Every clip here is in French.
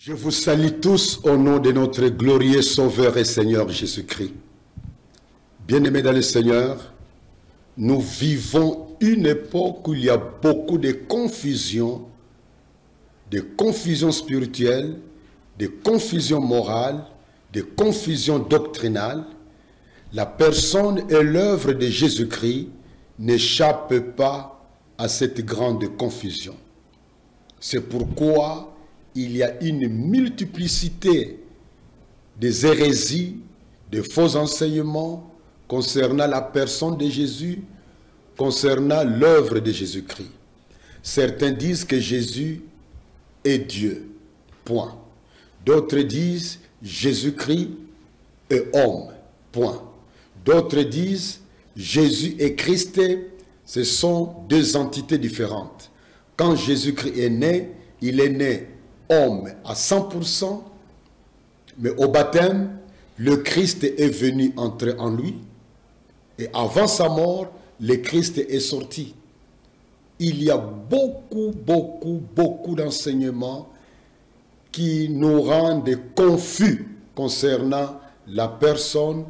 Je vous salue tous au nom de notre glorieux Sauveur et Seigneur Jésus-Christ. Bien-aimés dans le Seigneur, nous vivons une époque où il y a beaucoup de confusion spirituelle, de confusion morale, de confusion doctrinale. La personne et l'œuvre de Jésus-Christ n'échappent pas à cette grande confusion. C'est pourquoi il y a une multiplicité des hérésies, de faux enseignements concernant la personne de Jésus, concernant l'œuvre de Jésus-Christ. Certains disent que Jésus est Dieu, point. D'autres disent Jésus-Christ est homme, point. D'autres disent Jésus et Christ, ce sont deux entités différentes. Quand Jésus-Christ est né, il est né homme à 100%, mais au baptême, le Christ est venu entrer en lui, et avant sa mort, le Christ est sorti. Il y a beaucoup d'enseignements qui nous rendent confus concernant la personne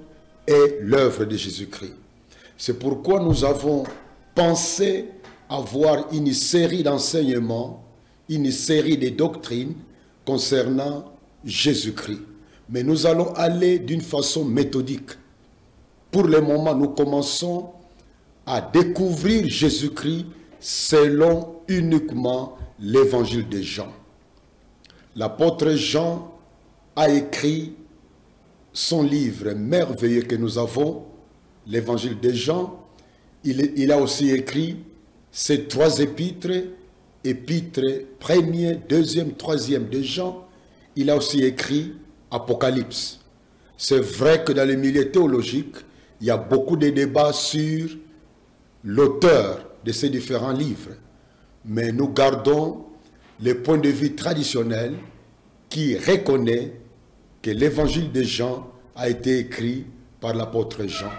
et l'œuvre de Jésus-Christ. C'est pourquoi nous avons pensé avoir une série d'enseignements, une série de doctrines concernant Jésus-Christ. Mais nous allons aller d'une façon méthodique. Pour le moment, nous commençons à découvrir Jésus-Christ selon uniquement l'évangile de Jean. L'apôtre Jean a écrit son livre merveilleux que nous avons, l'évangile de Jean. Il a aussi écrit ces trois épîtres, épître 1er, 2e, 3e de Jean. Il a aussi écrit Apocalypse. C'est vrai que dans le milieu théologique, il y a beaucoup de débats sur l'auteur de ces différents livres. Mais nous gardons le point de vue traditionnel qui reconnaît que l'évangile de Jean a été écrit par l'apôtre Jean.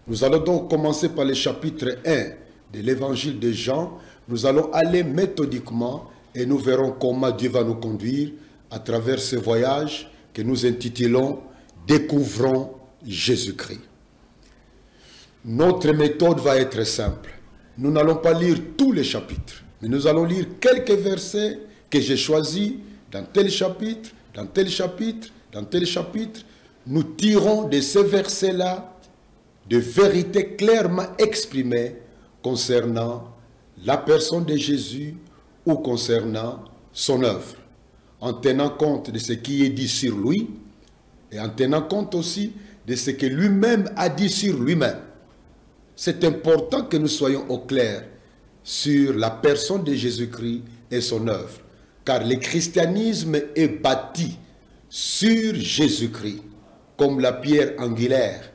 Nous allons donc commencer par le chapitre 1 de l'évangile de Jean. Nous allons aller méthodiquement et nous verrons comment Dieu va nous conduire à travers ce voyage que nous intitulons « Découvrons Jésus-Christ ». Notre méthode va être simple. Nous n'allons pas lire tous les chapitres, mais nous allons lire quelques versets que j'ai choisis dans tel chapitre, dans tel chapitre, dans tel chapitre. Nous tirons de ces versets-là de vérités clairement exprimées concernant la personne de Jésus ou concernant son œuvre, en tenant compte de ce qui est dit sur lui et en tenant compte aussi de ce que lui-même a dit sur lui-même. C'est important que nous soyons au clair sur la personne de Jésus-Christ et son œuvre, car le christianisme est bâti sur Jésus-Christ, comme la pierre angulaire.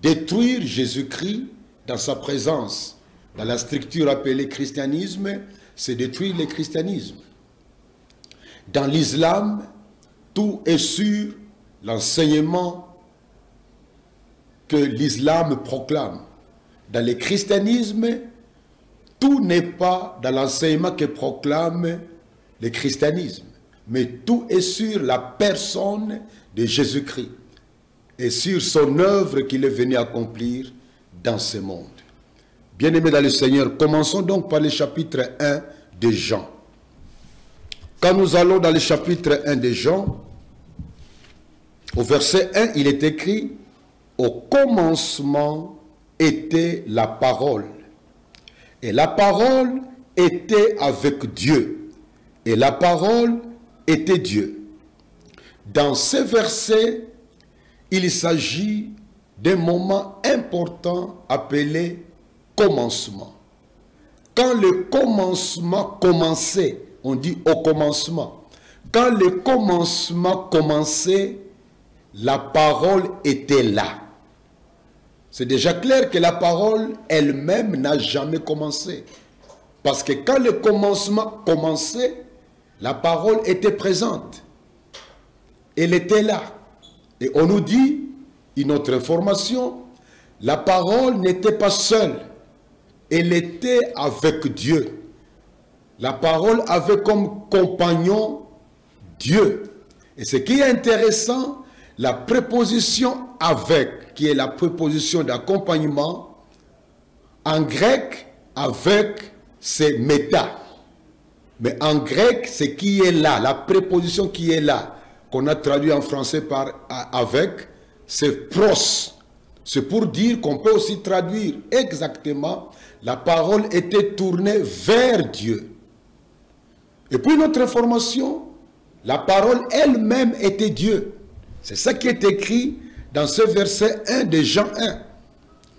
Détruire Jésus-Christ dans sa présence, dans la structure appelée christianisme, c'est détruire le christianisme. Dans l'islam, tout est sur l'enseignement que l'islam proclame. Dans le christianisme, tout n'est pas dans l'enseignement que proclame le christianisme, mais tout est sur la personne de Jésus-Christ et sur son œuvre qu'il est venu accomplir dans ce monde. Bien-aimés dans le Seigneur, commençons donc par le chapitre 1 de Jean. Quand nous allons dans le chapitre 1 de Jean, au verset 1, il est écrit « Au commencement était la parole, et la parole était avec Dieu, et la parole était Dieu. » Dans ces versets, il s'agit d'un moment important appelé commencement. Quand le commencement commençait, on dit au commencement. Quand le commencement commençait, la parole était là. C'est déjà clair que la parole elle-même n'a jamais commencé. Parce que quand le commencement commençait, la parole était présente. Elle était là. Et on nous dit, une autre information, la parole n'était pas seule. Elle était avec Dieu. La parole avait comme compagnon Dieu. Et ce qui est intéressant, la préposition avec, qui est la préposition d'accompagnement, en grec, avec, c'est méta. Mais en grec, ce qui est là, la préposition qui est là, qu'on a traduit en français par avec, c'est pros. C'est pour dire qu'on peut aussi traduire exactement, la parole était tournée vers Dieu. Et puis notre information, la parole elle-même était Dieu. C'est ça qui est écrit dans ce verset 1 de Jean 1.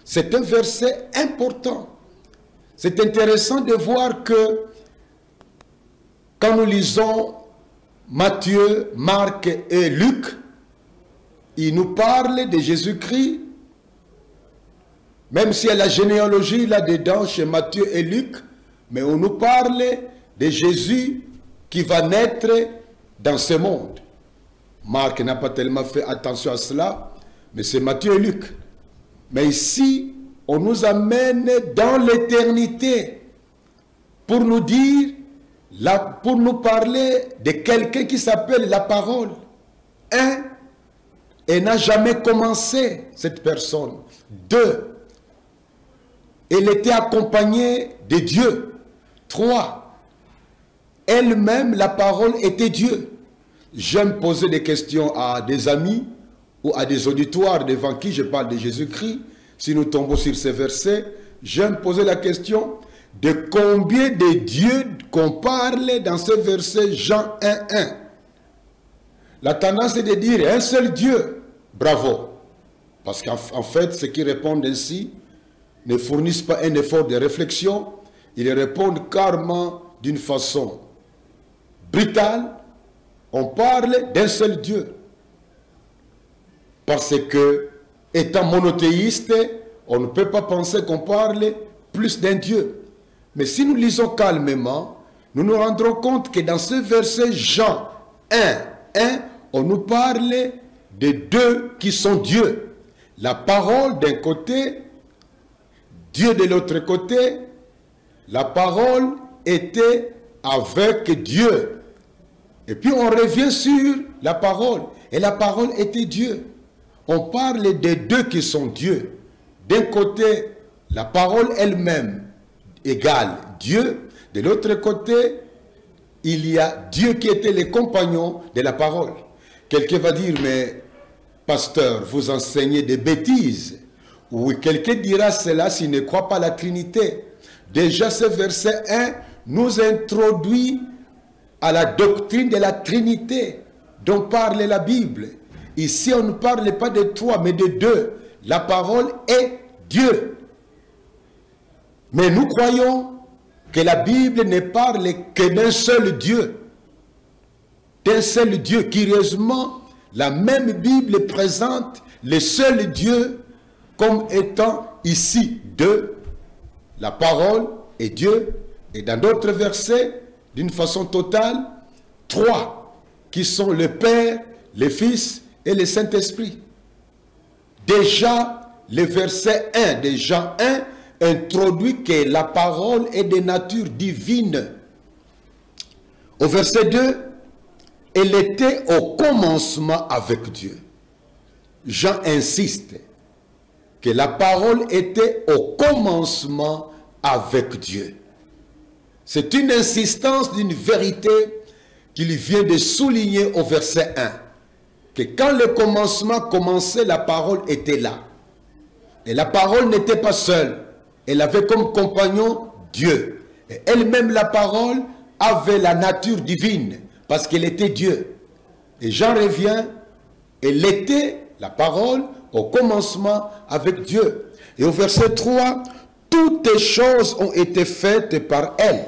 C'est un verset important. C'est intéressant de voir que quand nous lisons Matthieu, Marc et Luc, ils nous parlent de Jésus-Christ, même s'il y a la généalogie là-dedans chez Matthieu et Luc, mais on nous parle de Jésus qui va naître dans ce monde. Marc n'a pas tellement fait attention à cela, mais c'est Matthieu et Luc. Mais ici, on nous amène dans l'éternité pour nous dire, pour nous parler de quelqu'un qui s'appelle la parole. Un, elle n'a jamais commencé, cette personne. Deux, elle était accompagnée de Dieu. Trois, elle-même, la parole était Dieu. J'aime poser des questions à des amis ou à des auditoires devant qui je parle de Jésus-Christ. Si nous tombons sur ces versets, j'aime poser la question de combien de dieux qu'on parle dans ce verset Jean 1:1. La tendance est de dire un seul Dieu. Bravo. Parce qu'en fait, ceux qui répondent ainsi ne fournissent pas un effort de réflexion. Ils répondent carrément d'une façon brutale. On parle d'un seul Dieu. Parce que, étant monothéiste, on ne peut pas penser qu'on parle plus d'un Dieu. Mais si nous lisons calmement, nous nous rendrons compte que dans ce verset Jean 1:1, on nous parle de deux qui sont Dieu. La parole d'un côté, Dieu de l'autre côté. La parole était avec Dieu. Et puis on revient sur la parole. Et la parole était Dieu. On parle des deux qui sont Dieu. D'un côté, la parole elle-même égale Dieu. De l'autre côté, il y a Dieu qui était le compagnon de la parole. Quelqu'un va dire, mais pasteur, vous enseignez des bêtises. Oui, quelqu'un dira cela s'il ne croit pas à la Trinité. Déjà, ce verset 1 nous introduit à la doctrine de la Trinité dont parle la Bible. Ici, on ne parle pas de trois, mais de deux. La parole est Dieu. Mais nous croyons que la Bible ne parle que d'un seul Dieu. D'un seul Dieu. Curieusement, la même Bible présente le seul Dieu comme étant ici deux. La parole est Dieu. Et dans d'autres versets, d'une façon totale, trois qui sont le Père, le Fils et le Saint-Esprit. Déjà, le verset 1 de Jean 1 introduit que la parole est de nature divine. Au verset 2, elle était au commencement avec Dieu. Jean insiste que la parole était au commencement avec Dieu. C'est une insistance d'une vérité qu'il vient de souligner au verset 1. Que quand le commencement commençait, la parole était là. Et la parole n'était pas seule. Elle avait comme compagnon Dieu. Et elle-même, la parole, avait la nature divine, parce qu'elle était Dieu. Et Jean revient, elle était, la parole, au commencement avec Dieu. Et au verset 3, toutes les choses ont été faites par elle.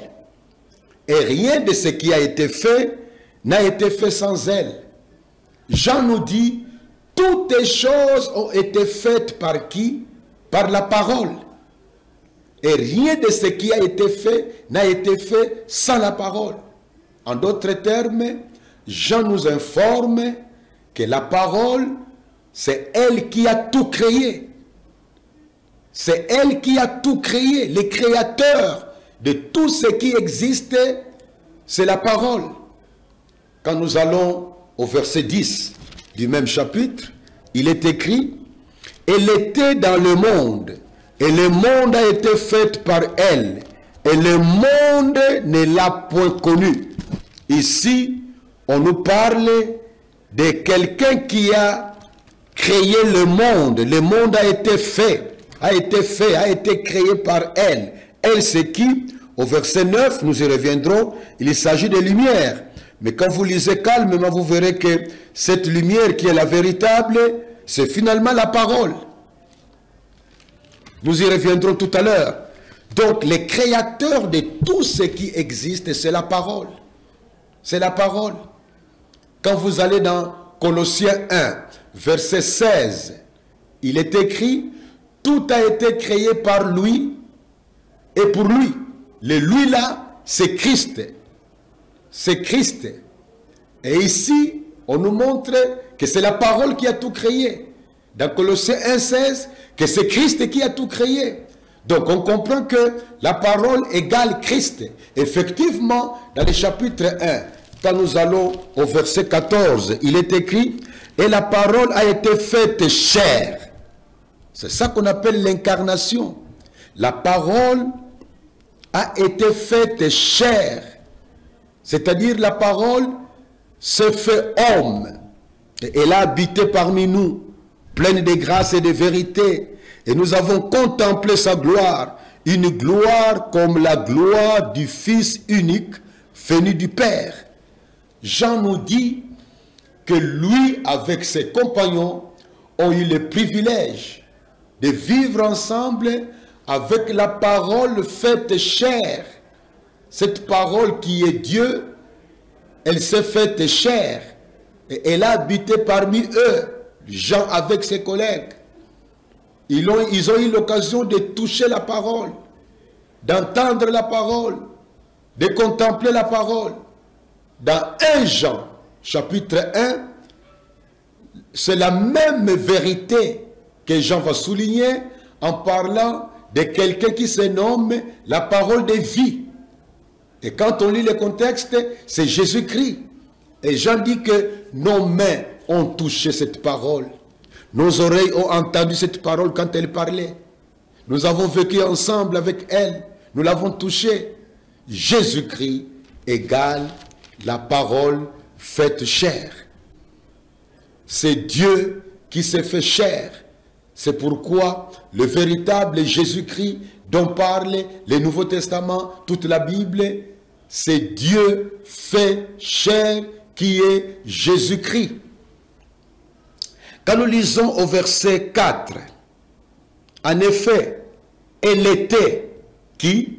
Et rien de ce qui a été fait n'a été fait sans elle. Jean nous dit, toutes les choses ont été faites par qui? Par la parole. Et rien de ce qui a été fait n'a été fait sans la parole. En d'autres termes, Jean nous informe que la parole, c'est elle qui a tout créé. C'est elle qui a tout créé. Le créateur de tout ce qui existe, c'est la parole. quand nous allons au verset 10 du même chapitre, il est écrit, « Elle était dans le monde, et le monde a été fait par elle, et le monde ne l'a point connue. » Ici, on nous parle de quelqu'un qui a créé le monde. Le monde a été créé par elle. Elle, c'est qui? Au verset 9, nous y reviendrons, il s'agit de lumière. Mais quand vous lisez calmement, vous verrez que cette lumière qui est la véritable, c'est finalement la parole. Nous y reviendrons tout à l'heure. Donc, le créateur de tout ce qui existe, c'est la parole. C'est la parole. Quand vous allez dans Colossiens 1, verset 16, il est écrit, « Tout a été créé par lui et pour lui. » Le lui là, c'est Christ. C'est Christ. Et ici, on nous montre que c'est la parole qui a tout créé. Dans Colossiens 1, 16, que c'est Christ qui a tout créé. Donc on comprend que la parole égale Christ. Effectivement, dans le chapitre 1, quand nous allons au verset 14, il est écrit, « Et la parole a été faite chair. » C'est ça qu'on appelle l'incarnation. La parole a été faite chair. C'est-à-dire la parole se fait homme. Et elle a habité parmi nous, pleine de grâce et de vérité. Et nous avons contemplé sa gloire, une gloire comme la gloire du Fils unique venu du Père. Jean nous dit que lui, avec ses compagnons, ont eu le privilège de vivre ensemble avec la parole faite chair. Cette parole qui est Dieu, elle s'est faite chair. Et elle a habité parmi eux, Jean avec ses collègues. Ils ont eu l'occasion de toucher la parole, d'entendre la parole, de contempler la parole. Dans 1 Jean, chapitre 1, c'est la même vérité que Jean va souligner en parlant de quelqu'un qui se nomme la parole de vie. Et quand on lit le contexte, c'est Jésus-Christ. Et Jean dit que nos mains ont touché cette parole. Nos oreilles ont entendu cette parole quand elle parlait. Nous avons vécu ensemble avec elle. Nous l'avons touchée. Jésus-Christ égale la parole faite chair. C'est Dieu qui s'est fait chair. C'est pourquoi le véritable Jésus-Christ dont parle le Nouveau Testament, toute la Bible, c'est Dieu fait chair qui est Jésus-Christ. Quand nous lisons au verset 4, en effet, elle était qui?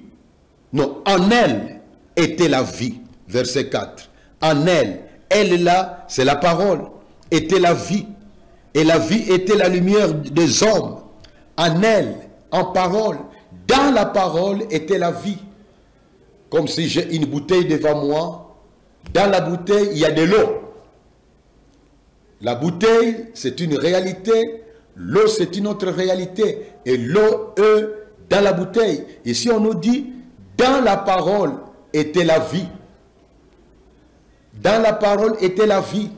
Non, en elle était la vie. Verset 4. En elle là, c'est la parole, était la vie. Et la vie était la lumière des hommes. En elle, en parole, dans la parole était la vie. Comme si j'ai une bouteille devant moi. Dans la bouteille, il y a de l'eau. La bouteille, c'est une réalité. L'eau, c'est une autre réalité. Et l'eau est dans la bouteille. Ici, on nous dit, dans la parole était la vie. Dans la parole était la vie.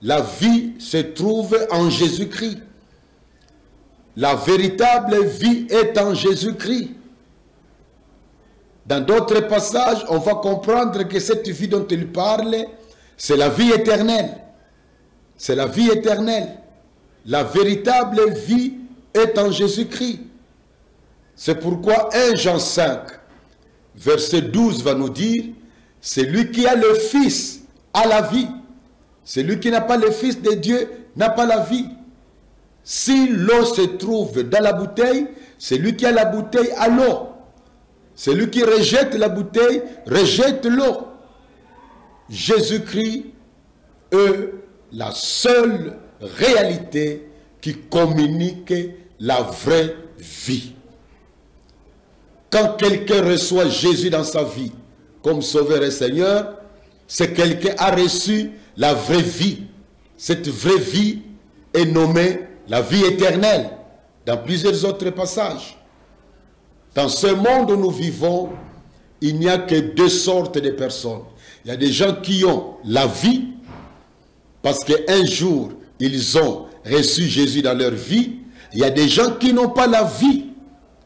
La vie se trouve en Jésus-Christ. La véritable vie est en Jésus-Christ. Dans d'autres passages, on va comprendre que cette vie dont il parle, c'est la vie éternelle. C'est la vie éternelle. La véritable vie est en Jésus-Christ. C'est pourquoi 1 Jean 5, verset 12 va nous dire, celui qui a le Fils a la vie. Celui qui n'a pas le Fils de Dieu n'a pas la vie. Si l'eau se trouve dans la bouteille, celui qui a la bouteille a l'eau. Celui qui rejette la bouteille, rejette l'eau. Jésus-Christ est la seule réalité qui communique la vraie vie. Quand quelqu'un reçoit Jésus dans sa vie comme Sauveur et Seigneur, c'est quelqu'un qui a reçu la vraie vie. Cette vraie vie est nommée la vie éternelle dans plusieurs autres passages. Dans ce monde où nous vivons, il n'y a que deux sortes de personnes. Il y a des gens qui ont la vie parce qu'un jour, ils ont reçu Jésus dans leur vie. Il y a des gens qui n'ont pas la vie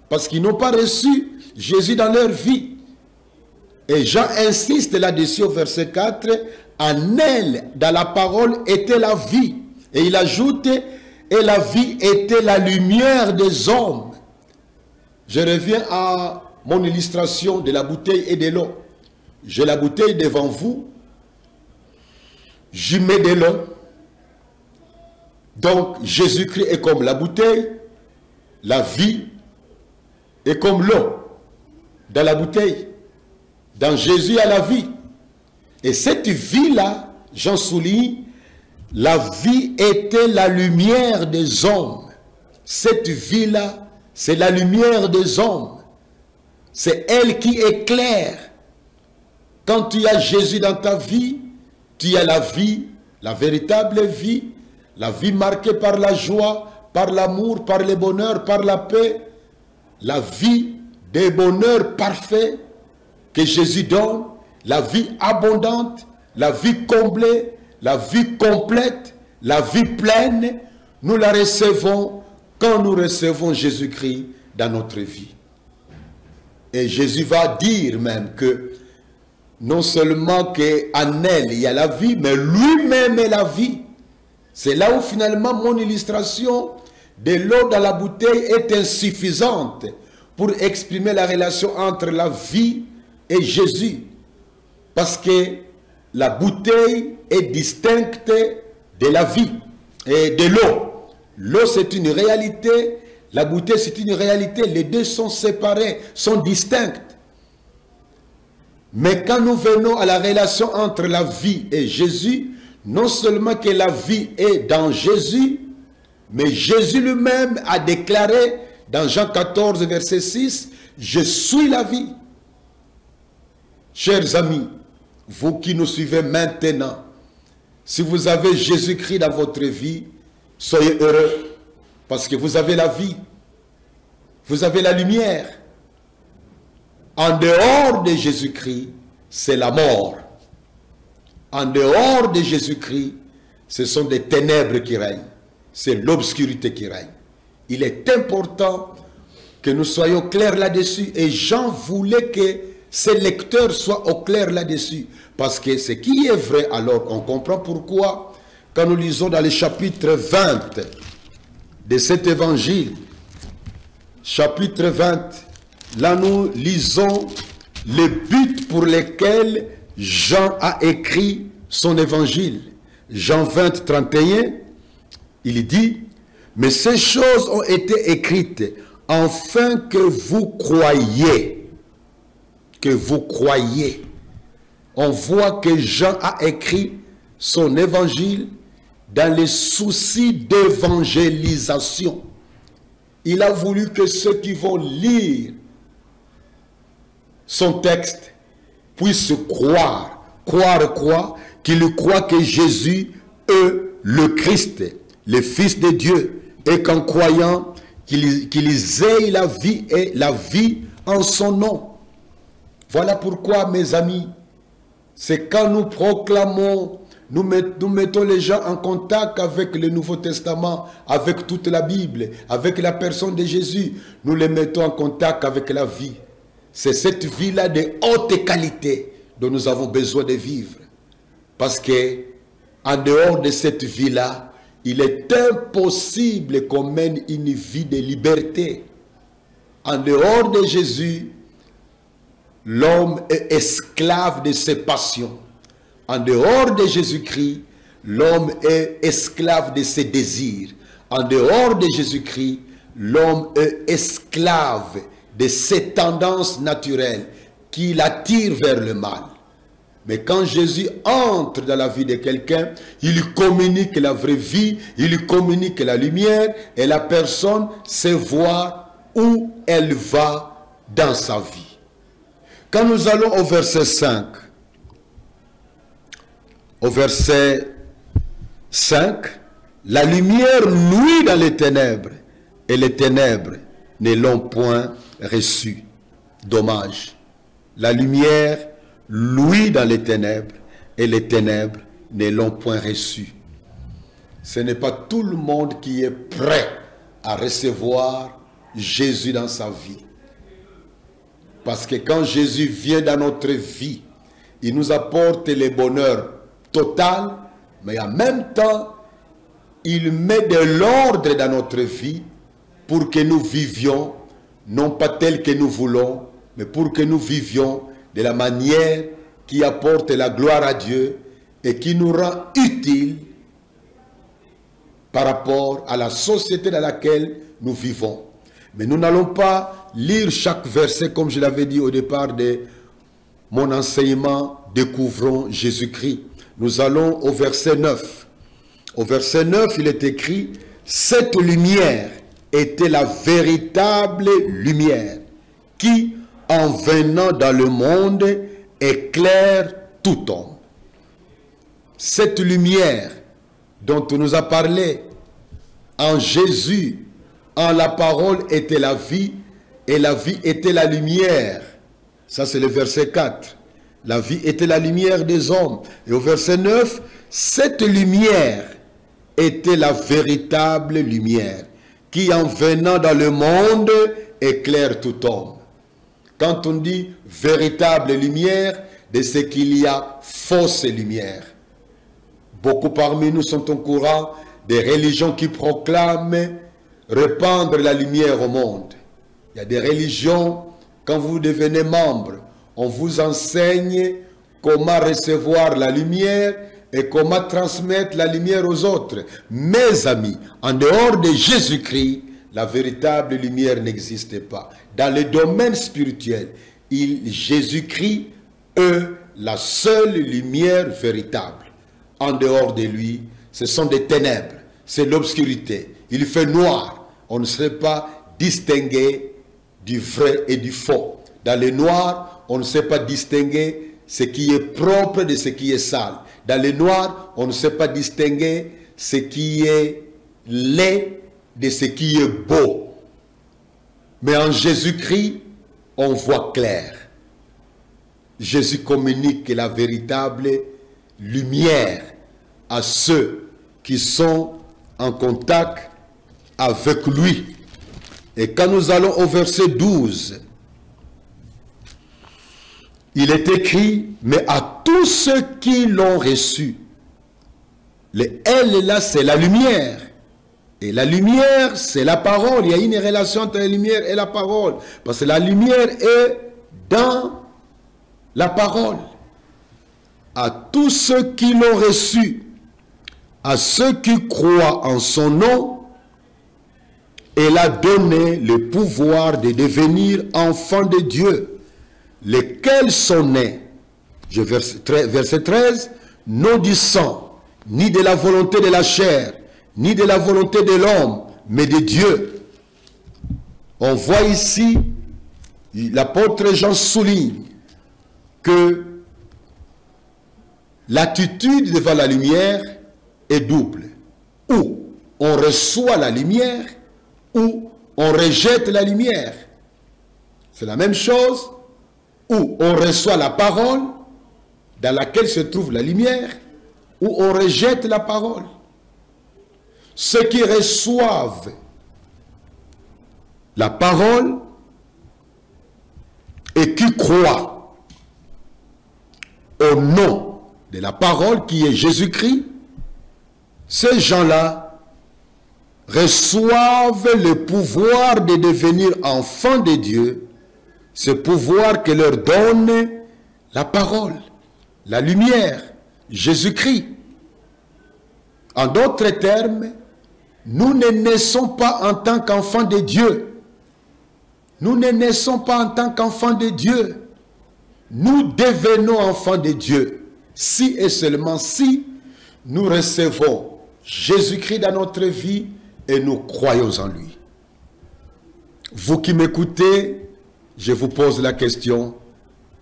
parce qu'ils n'ont pas reçu Jésus dans leur vie. Et Jean insiste là-dessus au verset 4. En elle, dans la parole, était la vie. Et il ajoute, et la vie était la lumière des hommes. Je reviens à mon illustration de la bouteille et de l'eau. J'ai la bouteille devant vous. J'y mets de l'eau. Donc, Jésus-Christ est comme la bouteille. La vie est comme l'eau dans la bouteille. Dans Jésus, il y a la vie. Et cette vie-là, j'en souligne, la vie était la lumière des hommes. Cette vie-là, c'est la lumière des hommes. C'est elle qui éclaire. Quand tu as Jésus dans ta vie, tu as la vie, la véritable vie, la vie marquée par la joie, par l'amour, par le bonheur, par la paix, la vie des bonheurs parfaits que Jésus donne, la vie abondante, la vie comblée, la vie complète, la vie pleine, nous la recevons quand nous recevons Jésus-Christ dans notre vie. Et Jésus va dire même que non seulement qu'en elle il y a la vie, mais lui-même est la vie. C'est là où finalement mon illustration de l'eau dans la bouteille est insuffisante pour exprimer la relation entre la vie et Jésus. Parce que la bouteille est distincte de la vie et de l'eau. L'eau c'est une réalité, la bouteille c'est une réalité. Les deux sont séparés, sont distincts. Mais quand nous venons à la relation entre la vie et Jésus, non seulement que la vie est dans Jésus, mais Jésus lui-même a déclaré dans Jean 14, verset 6, « Je suis la vie ». Chers amis, vous qui nous suivez maintenant, si vous avez Jésus-Christ dans votre vie, soyez heureux, parce que vous avez la vie, vous avez la lumière. En dehors de Jésus-Christ, c'est la mort. En dehors de Jésus-Christ, ce sont des ténèbres qui règnent. C'est l'obscurité qui règne. Il est important que nous soyons clairs là-dessus. Et Jean voulait que ses lecteurs soient au clair là-dessus. Parce que ce qui est vrai, alors on comprend pourquoi, quand nous lisons dans le chapitre 20 de cet évangile, chapitre 20, là nous lisons les buts pour lesquels Jean a écrit son évangile. Jean 20, 31, il dit, « Mais ces choses ont été écrites afin que vous croyiez. » Que vous croyiez. On voit que Jean a écrit son évangile dans les soucis d'évangélisation. Il a voulu que ceux qui vont lire son texte puissent croire. Croire quoi? Qu'ils croient que Jésus est le Christ, le Fils de Dieu, et qu'en croyant qu'ils aient la vie et la vie en son nom. Voilà pourquoi, mes amis, c'est quand nous proclamons, nous mettons les gens en contact avec le Nouveau Testament, avec toute la Bible, avec la personne de Jésus, nous les mettons en contact avec la vie. C'est cette vie-là de haute qualité dont nous avons besoin de vivre. Parce que, en dehors de cette vie-là, il est impossible qu'on mène une vie de liberté. En dehors de Jésus, l'homme est esclave de ses passions. En dehors de Jésus-Christ, l'homme est esclave de ses désirs. En dehors de Jésus-Christ, l'homme est esclave de ses tendances naturelles qui l'attirent vers le mal. Mais quand Jésus entre dans la vie de quelqu'un, il communique la vraie vie, il communique la lumière, et la personne sait voir où elle va dans sa vie. Quand nous allons au verset 5, au verset 5, la lumière luit dans les ténèbres, et les ténèbres ne l'ont point reçue. Dommage. La lumière lui dans les ténèbres, et les ténèbres ne l'ont point reçu. Ce n'est pas tout le monde qui est prêt à recevoir Jésus dans sa vie. Parce que quand Jésus vient dans notre vie, il nous apporte le bonheur total, mais en même temps, il met de l'ordre dans notre vie pour que nous vivions, non pas tel que nous voulons, mais pour que nous vivions de la manière qui apporte la gloire à Dieu et qui nous rend utiles par rapport à la société dans laquelle nous vivons. Mais nous n'allons pas lire chaque verset comme je l'avais dit au départ de mon enseignement « Découvrons Jésus-Christ ». Nous allons au verset 9. Au verset 9, il est écrit « Cette lumière était la véritable lumière qui, en venant dans le monde, éclaire tout homme. » Cette lumière dont on nous a parlé, en Jésus, en la parole était la vie, et la vie était la lumière. Ça c'est le verset 4. La vie était la lumière des hommes. Et au verset 9, cette lumière était la véritable lumière, qui en venant dans le monde, éclaire tout homme. Quand on dit véritable lumière, de ce qu'il y a fausse lumière. Beaucoup parmi nous sont au courant des religions qui proclament répandre la lumière au monde. Il y a des religions, quand vous devenez membre, on vous enseigne comment recevoir la lumière et comment transmettre la lumière aux autres. Mes amis, en dehors de Jésus-Christ, la véritable lumière n'existe pas. Dans le domaine spirituel, Jésus-Christ est la seule lumière véritable. En dehors de lui, ce sont des ténèbres, c'est l'obscurité. Il fait noir. On ne sait pas distinguer du vrai et du faux. Dans le noir, on ne sait pas distinguer ce qui est propre de ce qui est sale. Dans le noir, on ne sait pas distinguer ce qui est laid de ce qui est beau. Mais en Jésus-Christ, on voit clair. Jésus communique la véritable lumière à ceux qui sont en contact avec lui. Et quand nous allons au verset 12, il est écrit, mais à tous ceux qui l'ont reçu, le elle là c'est la lumière. Et la lumière c'est la parole. Il y a une relation entre la lumière et la parole. Parce que la lumière est dans la parole. À tous ceux qui l'ont reçu, à ceux qui croient en son nom, elle a donné le pouvoir de devenir enfants de Dieu, lesquels sont nés, verset 13, non du sang, ni de la volonté de la chair, ni de la volonté de l'homme, mais de Dieu. On voit ici, l'apôtre Jean souligne que l'attitude devant la lumière est double. Ou on reçoit la lumière, ou on rejette la lumière. C'est la même chose, où on reçoit la parole, dans laquelle se trouve la lumière, ou on rejette la parole. Ceux qui reçoivent la parole et qui croient au nom de la parole qui est Jésus-Christ, ces gens-là reçoivent le pouvoir de devenir enfants de Dieu, ce pouvoir que leur donne la parole, la lumière, Jésus-Christ. En d'autres termes, nous ne naissons pas en tant qu'enfants de Dieu. Nous ne naissons pas en tant qu'enfants de Dieu. Nous devenons enfants de Dieu si et seulement si nous recevons Jésus-Christ dans notre vie et nous croyons en lui. Vous qui m'écoutez, je vous pose la question,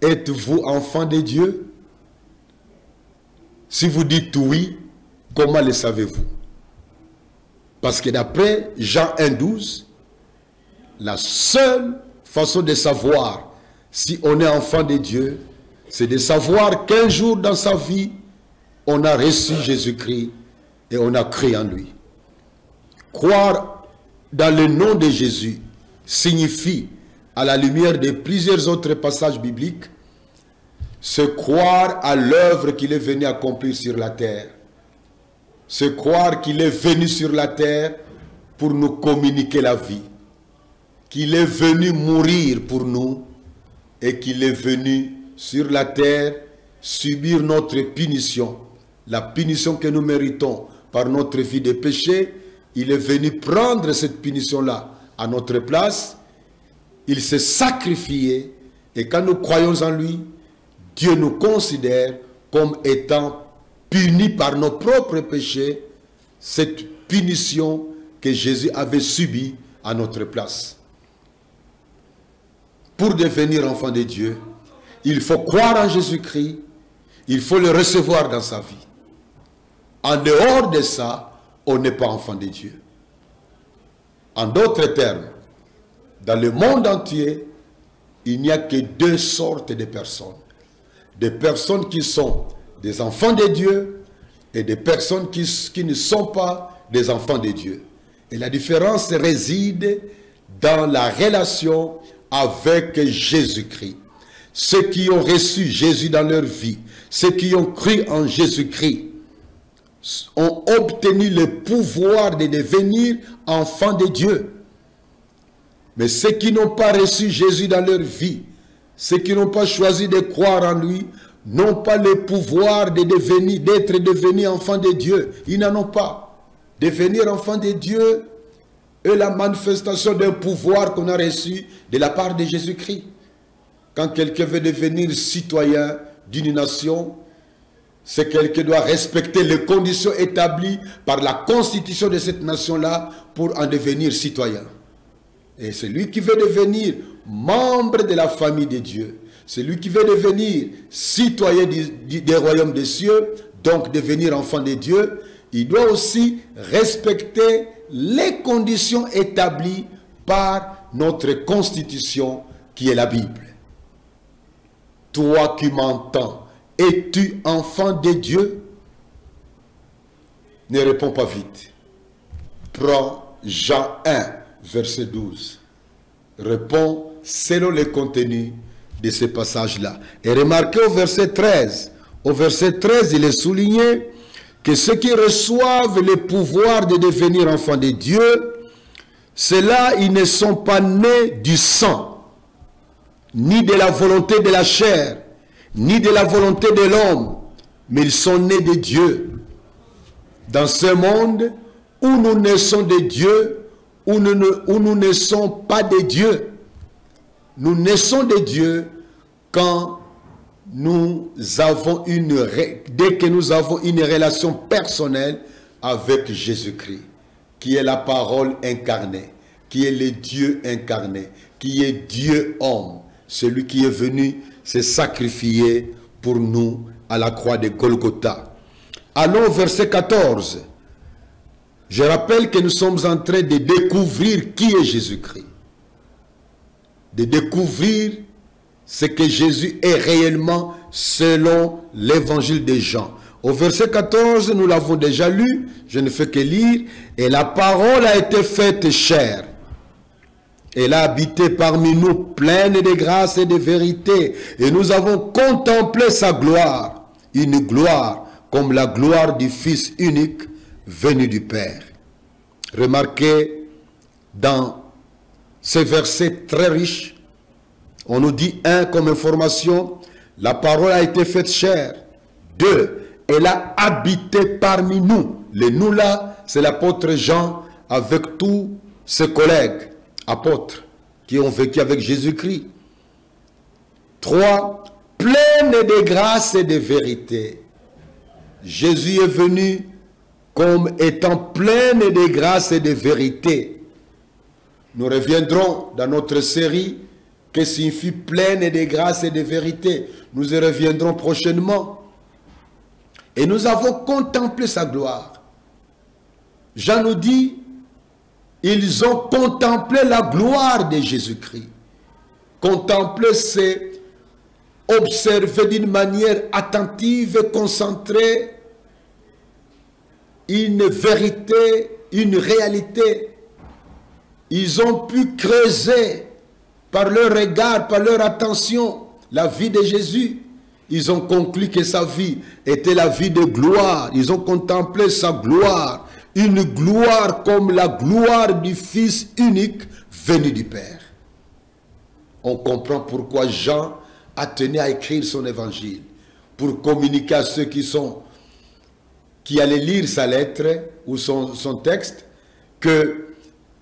êtes-vous enfant de Dieu? Si vous dites oui, comment le savez-vous? Parce que d'après Jean 1,12, la seule façon de savoir si on est enfant de Dieu, c'est de savoir qu'un jour dans sa vie, on a reçu Jésus-Christ et on a cru en lui. Croire dans le nom de Jésus signifie, à la lumière de plusieurs autres passages bibliques, se croire à l'œuvre qu'il est venu accomplir sur la terre. Se croire qu'il est venu sur la terre pour nous communiquer la vie. Qu'il est venu mourir pour nous et qu'il est venu sur la terre subir notre punition. La punition que nous méritons par notre vie de péché, il est venu prendre cette punition-là à notre place. Il s'est sacrifié et quand nous croyons en lui, Dieu nous considère comme étant punis par nos propres péchés, cette punition que Jésus avait subie à notre place. Pour devenir enfant de Dieu, il faut croire en Jésus-Christ, il faut le recevoir dans sa vie. En dehors de ça, on n'est pas enfant de Dieu. En d'autres termes, dans le monde entier, il n'y a que deux sortes de personnes. Des personnes qui sont des enfants de Dieu et des personnes qui ne sont pas des enfants de Dieu. Et la différence réside dans la relation avec Jésus-Christ. Ceux qui ont reçu Jésus dans leur vie, ceux qui ont cru en Jésus-Christ, ont obtenu le pouvoir de devenir enfants de Dieu. Mais ceux qui n'ont pas reçu Jésus dans leur vie, ceux qui n'ont pas choisi de croire en lui, n'ont pas le pouvoir d'être devenus enfants de Dieu. Ils n'en ont pas. Devenir enfant de Dieu est la manifestation d'un pouvoir qu'on a reçu de la part de Jésus-Christ. Quand quelqu'un veut devenir citoyen d'une nation, c'est quelqu'un doit respecter les conditions établies par la constitution de cette nation-là pour en devenir citoyen. Et celui qui veut devenir membre de la famille de Dieu, celui qui veut devenir citoyen des royaumes des cieux, donc devenir enfant de Dieu, il doit aussi respecter les conditions établies par notre constitution qui est la Bible. Toi qui m'entends, es-tu enfant de Dieu? Ne réponds pas vite. Prends Jean 1, verset 12. Réponds selon le contenu de ce passage-là. Et remarquez au verset 13. Au verset 13, il est souligné que ceux qui reçoivent le pouvoir de devenir enfants de Dieu, ceux-là, ils ne sont pas nés du sang, ni de la volonté de la chair, ni de la volonté de l'homme, mais ils sont nés de Dieu. Dans ce monde où nous naissons de Dieu, où nous ne naissons pas de Dieu, nous naissons de Dieu quand dès que nous avons une relation personnelle avec Jésus-Christ, qui est la parole incarnée, qui est le Dieu incarné, qui est Dieu homme, celui qui est venu se sacrifier pour nous à la croix de Golgotha. Allons au verset 14. Je rappelle que nous sommes en train de découvrir qui est Jésus-Christ. De découvrir ce que Jésus est réellement selon l'évangile de Jean. Au verset 14, nous l'avons déjà lu, je ne fais que lire. Et la parole a été faite chair. Elle a habité parmi nous, pleine de grâce et de vérité. Et nous avons contemplé sa gloire, une gloire comme la gloire du Fils unique venu du Père. Remarquez, dans ces versets très riches, on nous dit, 1, comme information, la parole a été faite chair. 2, elle a habité parmi nous. Le nous là, c'est l'apôtre Jean avec tous ses collègues apôtres qui ont vécu avec Jésus-Christ. 3, pleine de grâce et de vérité. Jésus est venu comme étant pleine de grâce et de vérité. Nous reviendrons dans notre série que signifie pleine de grâce et de vérité. Nous y reviendrons prochainement. Et nous avons contemplé sa gloire. Jean nous dit, ils ont contemplé la gloire de Jésus-Christ. Contempler, c'est observé d'une manière attentive et concentrée une vérité, une réalité. Ils ont pu creuser par leur regard, par leur attention, la vie de Jésus. Ils ont conclu que sa vie était la vie de gloire. Ils ont contemplé sa gloire. Une gloire comme la gloire du Fils unique venu du Père. On comprend pourquoi Jean a tenu à écrire son évangile. Pour communiquer à ceux qui allaient lire sa lettre ou son texte, que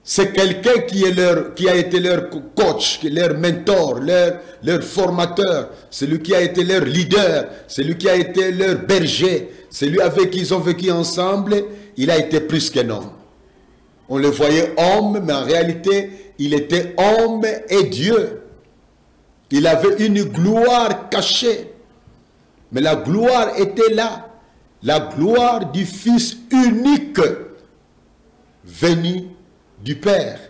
c'est quelqu'un qui a été leur coach, leur mentor, leur formateur, celui qui a été leur leader, celui qui a été leur berger, celui avec qui ils ont vécu ensemble. Il a été plus qu'un homme. On le voyait homme, mais en réalité, il était homme et Dieu. Il avait une gloire cachée, mais la gloire était là. La gloire du Fils unique venu du Père.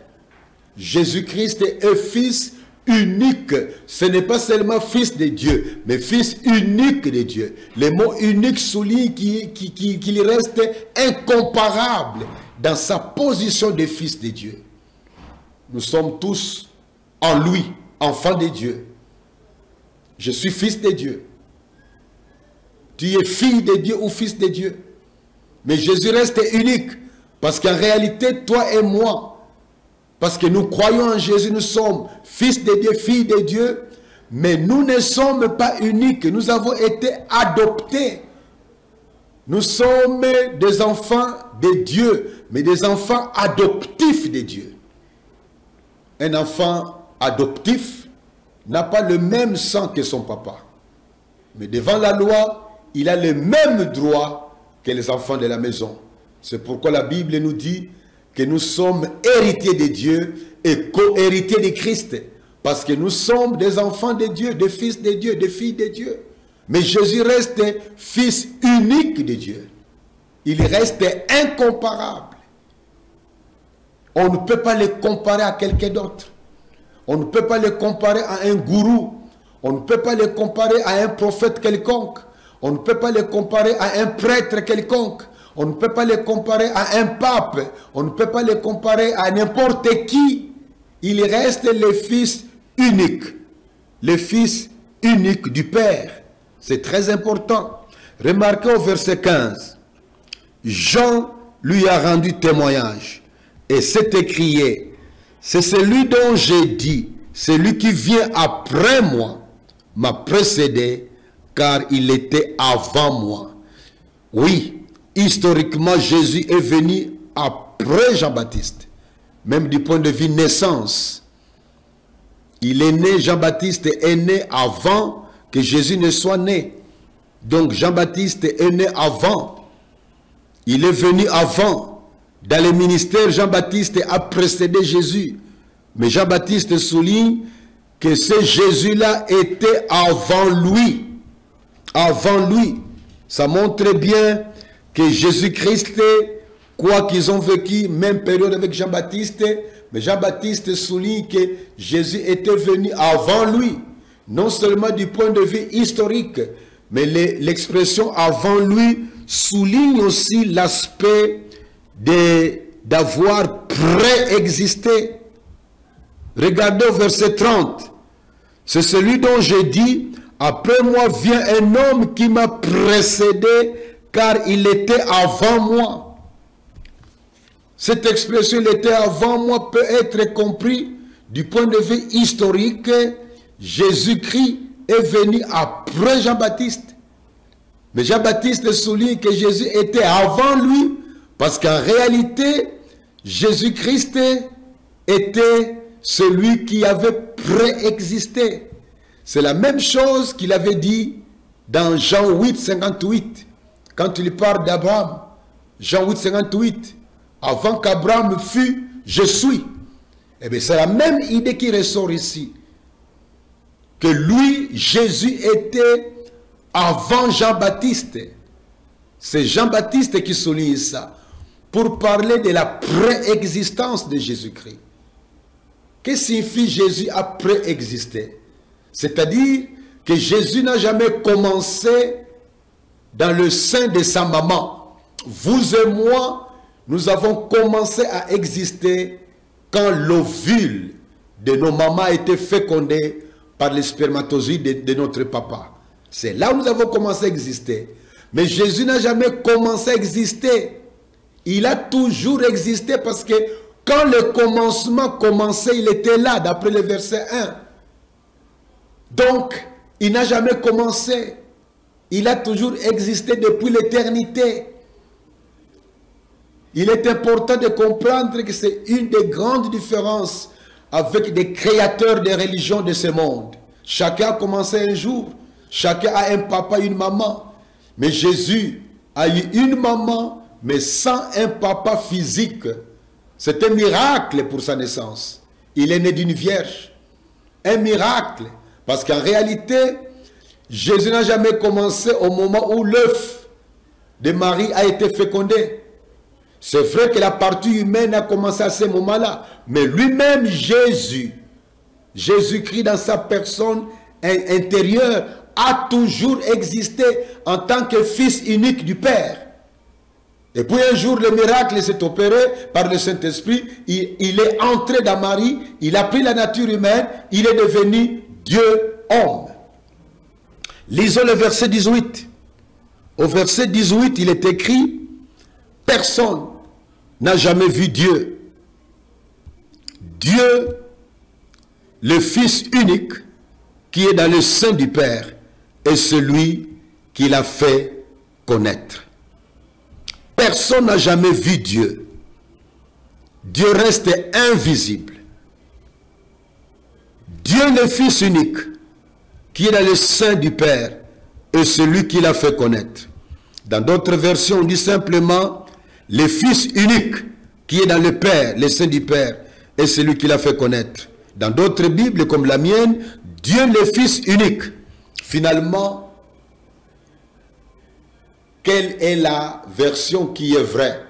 Jésus-Christ est Fils unique. Ce n'est pas seulement Fils de Dieu, mais Fils unique de Dieu. Le mot unique souligne qu'il reste incomparable dans sa position de Fils de Dieu. Nous sommes tous en lui, enfants de Dieu. Je suis Fils de Dieu. Tu es fille de Dieu ou fils de Dieu. Mais Jésus reste unique. Parce qu'en réalité, toi et moi, parce que nous croyons en Jésus, nous sommes fils de Dieu, filles de Dieu, mais nous ne sommes pas uniques. Nous avons été adoptés. Nous sommes des enfants de Dieu, mais des enfants adoptifs de Dieu. Un enfant adoptif n'a pas le même sang que son papa. Mais devant la loi, il a le même droit que les enfants de la maison. C'est pourquoi la Bible nous dit que nous sommes héritiers de Dieu et co-héritiers de Christ. Parce que nous sommes des enfants de Dieu, des fils de Dieu, des filles de Dieu. Mais Jésus reste Fils unique de Dieu. Il reste incomparable. On ne peut pas le comparer à quelqu'un d'autre. On ne peut pas le comparer à un gourou. On ne peut pas le comparer à un prophète quelconque. On ne peut pas le comparer à un prêtre quelconque. On ne peut pas le comparer à un pape. On ne peut pas le comparer à n'importe qui. Il reste le Fils unique. Le Fils unique du Père. C'est très important. Remarquez au verset 15. Jean lui a rendu témoignage et s'est écrié, c'est celui dont j'ai dit, celui qui vient après moi m'a précédé, car il était avant moi. Oui, historiquement, Jésus est venu après Jean-Baptiste, même du point de vue naissance. Il est né, Jean-Baptiste est né avant que Jésus ne soit né. Donc Jean-Baptiste est né avant. Il est venu avant. Dans le ministère, Jean-Baptiste a précédé Jésus. Mais Jean-Baptiste souligne que ce Jésus-là était avant lui. Avant lui. Ça montre bien que Jésus-Christ, quoi qu'ils ont vécu, même période avec Jean-Baptiste, mais Jean-Baptiste souligne que Jésus était venu avant lui. Non seulement du point de vue historique, mais l'expression avant lui souligne aussi l'aspect d'avoir préexisté. Regardez au verset 30. C'est celui dont j'ai dit, après moi vient un homme qui m'a précédé, car il était avant moi. Cette expression, il était avant moi, peut être compris du point de vue historique. Jésus-Christ est venu après Jean-Baptiste. Mais Jean-Baptiste souligne que Jésus était avant lui, parce qu'en réalité, Jésus-Christ était celui qui avait préexisté. C'est la même chose qu'il avait dit dans Jean 8, 58, quand il parle d'Abraham. Jean 8, 58, avant qu'Abraham fût, je suis. Eh bien, c'est la même idée qui ressort ici. Que lui, Jésus, était avant Jean-Baptiste. C'est Jean-Baptiste qui souligne ça. Pour parler de la préexistence de Jésus-Christ. Qu'est-ce que signifie Jésus a préexisté? C'est-à-dire que Jésus n'a jamais commencé dans le sein de sa maman. Vous et moi, nous avons commencé à exister quand l'ovule de nos mamans a été fécondé par les spermatozoïdes de notre papa. C'est là où nous avons commencé à exister. Mais Jésus n'a jamais commencé à exister. Il a toujours existé parce que quand le commencement commençait, il était là, d'après le verset 1. Donc, il n'a jamais commencé. Il a toujours existé depuis l'éternité. Il est important de comprendre que c'est une des grandes différences avec des créateurs des religions de ce monde. Chacun a commencé un jour. Chacun a un papa, une maman. Mais Jésus a eu une maman, mais sans un papa physique. C'est un miracle pour sa naissance. Il est né d'une vierge. Un miracle. Parce qu'en réalité, Jésus n'a jamais commencé au moment où l'œuf de Marie a été fécondé. C'est vrai que la partie humaine a commencé à ce moment-là. Mais lui-même, Jésus-Christ dans sa personne intérieure, a toujours existé en tant que fils unique du Père. Et puis un jour, le miracle s'est opéré par le Saint-Esprit. Il est entré dans Marie, il a pris la nature humaine, il est devenu Dieu homme. Lisons le verset 18. Au verset 18, il est écrit: personne n'a jamais vu Dieu. Dieu, le Fils unique, qui est dans le sein du Père, est celui qui l'a fait connaître. Personne n'a jamais vu Dieu. Dieu reste invisible. Dieu, le Fils unique, qui est dans le sein du Père, est celui qui l'a fait connaître. Dans d'autres versions, on dit simplement: le Fils unique, qui est dans le Père, le sein du Père, est celui qui l'a fait connaître. Dans d'autres Bibles, comme la mienne, Dieu, le Fils unique. Finalement, quelle est la version qui est vraie?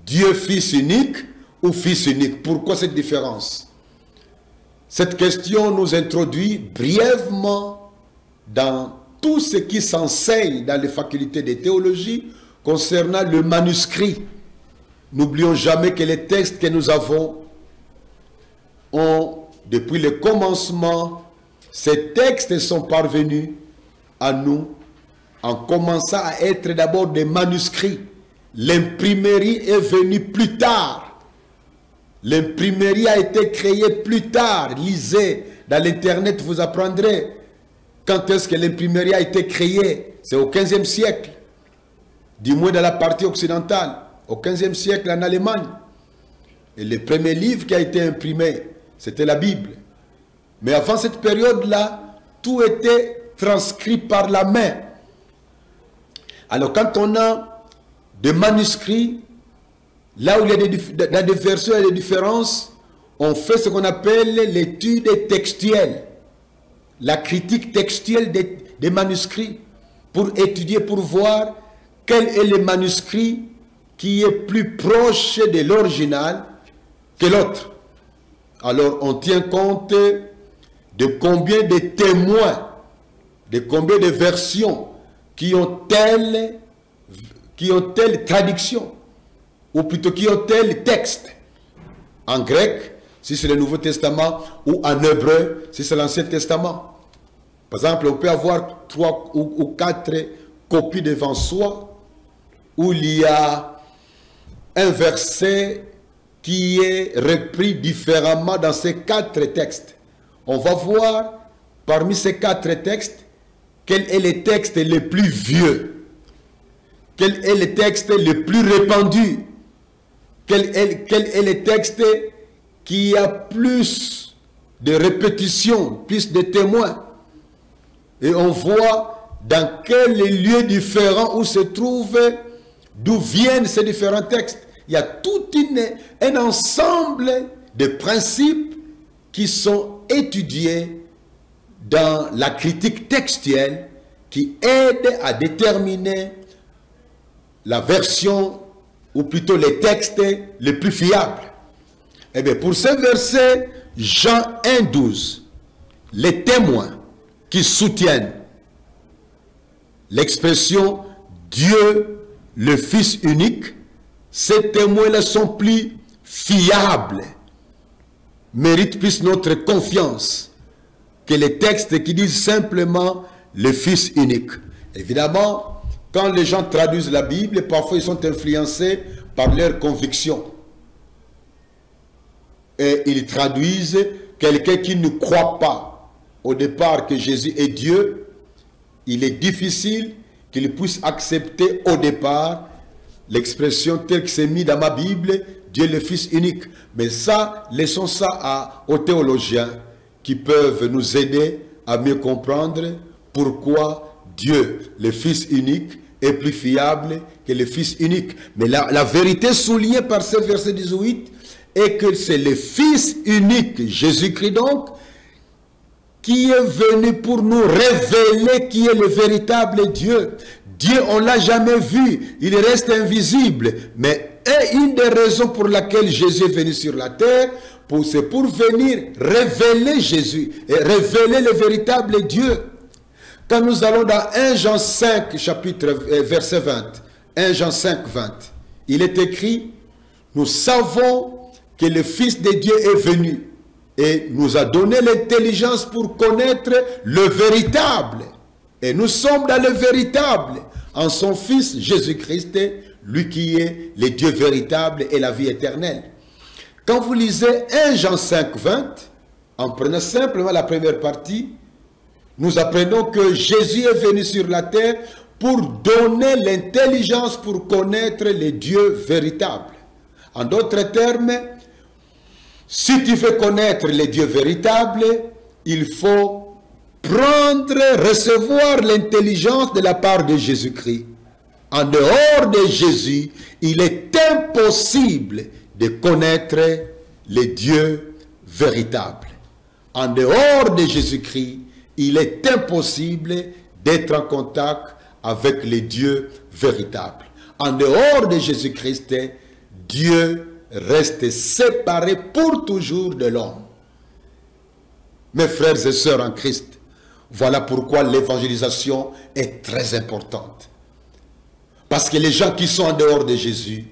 Dieu Fils unique ou Fils unique? Pourquoi cette différence? Cette question nous introduit brièvement dans tout ce qui s'enseigne dans les facultés de théologie concernant le manuscrit. N'oublions jamais que les textes que nous avons ont, depuis le commencement, ces textes sont parvenus à nous en commençant à être d'abord des manuscrits. L'imprimerie est venue plus tard. L'imprimerie a été créée plus tard. Lisez dans l'internet, vous apprendrez quand est-ce que l'imprimerie a été créée. C'est au 15e siècle, du moins dans la partie occidentale, au 15e siècle en Allemagne. Et le premier livre qui a été imprimé, c'était la Bible. Mais avant cette période-là, tout était transcrit par la main. Alors quand on a des manuscrits, là où il y a des versions et des différences, on fait ce qu'on appelle l'étude textuelle, la critique textuelle des manuscrits, pour étudier, pour voir quel est le manuscrit qui est plus proche de l'original que l'autre. Alors on tient compte de combien de témoins, de combien de versions qui ont telle traduction, ou plutôt qui ont tel texte. En grec, si c'est le Nouveau Testament, ou en hébreu, si c'est l'Ancien Testament. Par exemple, on peut avoir 3 ou 4 copies devant soi, où il y a un verset qui est repris différemment dans ces 4 textes. On va voir parmi ces 4 textes quel est le texte le plus vieux, quel est le texte le plus répandu, quel est le texte qui a plus de répétitions, plus de témoins. Et on voit dans quel lieu différent où se trouvent, d'où viennent ces différents textes. Il y a tout un ensemble de principes qui sont étudiés dans la critique textuelle qui aident à déterminer la version, ou plutôt les textes les plus fiables. Eh bien, pour ce verset, Jean 1,12, les témoins, qui soutiennent l'expression Dieu, le Fils unique, ces témoins-là sont plus fiables, méritent plus notre confiance que les textes qui disent simplement le Fils unique. Évidemment, quand les gens traduisent la Bible, parfois ils sont influencés par leurs convictions. Et ils traduisent quelqu'un qui ne croit pas au départ que Jésus est Dieu. Il est difficile qu'il puisse accepter au départ l'expression telle que c'est mis dans ma Bible, Dieu le Fils unique. Mais ça, laissons ça aux théologiens qui peuvent nous aider à mieux comprendre pourquoi Dieu, le Fils unique, est plus fiable que le Fils unique. Mais la vérité soulignée par ce verset 18 est que c'est le Fils unique, Jésus-Christ donc, qui est venu pour nous révéler qui est le véritable Dieu. Dieu, on ne l'a jamais vu, il reste invisible. Mais une des raisons pour laquelle Jésus est venu sur la terre, c'est pour venir révéler Jésus, et révéler le véritable Dieu. Quand nous allons dans 1 Jean 5, verset 20, 1 Jean 5, 20, il est écrit, nous savons que le Fils de Dieu est venu et nous a donné l'intelligence pour connaître le véritable. Et nous sommes dans le véritable, en son Fils Jésus-Christ, lui qui est le Dieu véritable et la vie éternelle. Quand vous lisez 1 Jean 5, 20, en prenant simplement la première partie, nous apprenons que Jésus est venu sur la terre pour donner l'intelligence pour connaître le Dieu véritable. En d'autres termes, si tu veux connaître le Dieu véritable, il faut recevoir l'intelligence de la part de Jésus-Christ. En dehors de Jésus, il est impossible de connaître le Dieu véritable. En dehors de Jésus-Christ, il est impossible d'être en contact avec le Dieu véritable. En dehors de Jésus-Christ, Dieu reste séparé pour toujours de l'homme. Mes frères et sœurs en Christ, voilà pourquoi l'évangélisation est très importante. Parce que les gens qui sont en dehors de Jésus,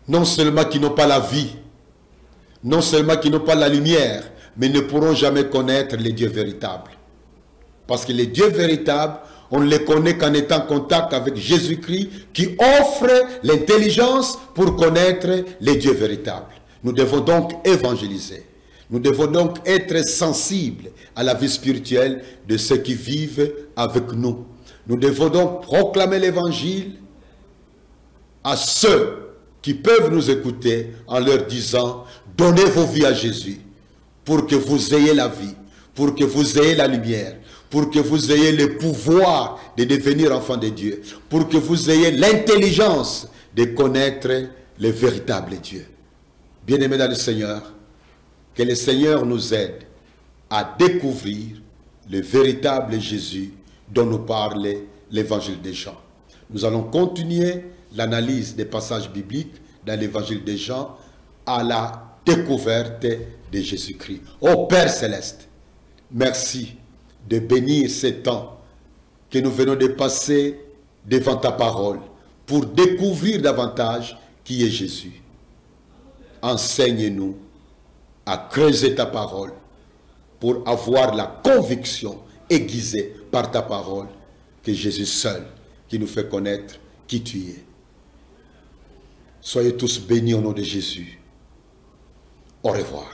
non seulement qui n'ont pas la vie, non seulement qui n'ont pas la lumière, mais ne pourront jamais connaître le Dieu véritable. Parce que les dieux véritables, on ne les connaît qu'en étant en contact avec Jésus-Christ qui offre l'intelligence pour connaître les dieux véritables. Nous devons donc évangéliser. Nous devons donc être sensibles à la vie spirituelle de ceux qui vivent avec nous. Nous devons donc proclamer l'évangile à ceux qui peuvent nous écouter en leur disant « Donnez vos vies à Jésus pour que vous ayez la vie, pour que vous ayez la lumière, pour que vous ayez le pouvoir de devenir enfant de Dieu, pour que vous ayez l'intelligence de connaître le véritable Dieu. » Bien-aimés dans le Seigneur, que le Seigneur nous aide à découvrir le véritable Jésus dont nous parle l'évangile de Jean. Nous allons continuer l'analyse des passages bibliques dans l'évangile de Jean à la découverte de Jésus-Christ. Ô Père Céleste, merci de bénir ces temps que nous venons de passer devant ta parole pour découvrir davantage qui est Jésus. Enseigne-nous à creuser ta parole pour avoir la conviction aiguisée par ta parole que Jésus seul qui nous fait connaître qui tu es. Soyez tous bénis au nom de Jésus. Au revoir.